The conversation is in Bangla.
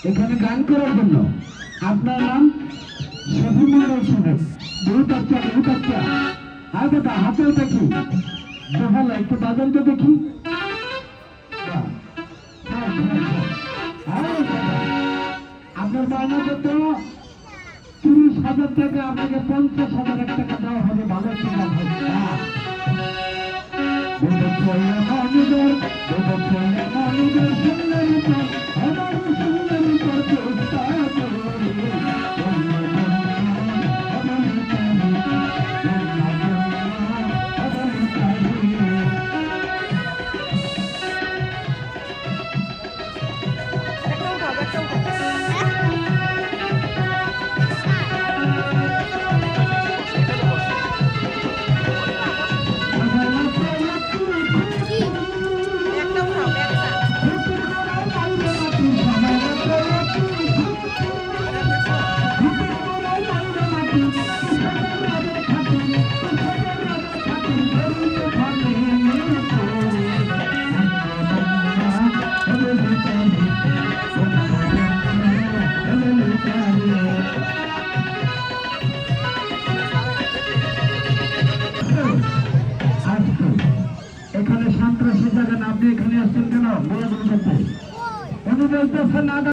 এখানে গান করার জন্য। আপনার নাম শফিমুল্লাহ সাহেব। বহুত আচ্ছা। হ্যাঁ দাদা, হাতেও দেখি ভালো, একটু বাজান তো দেখি। আপনার বায়না কত? 30,000 টাকা। আপনাকে 50,000 টাকা দেওয়া হবে। ভালো টাকা এখানে সন্ত্রাসী জায়গা। আপনি এখানে আসছেন কেন? বলে বলতে উনি বলতেছেন না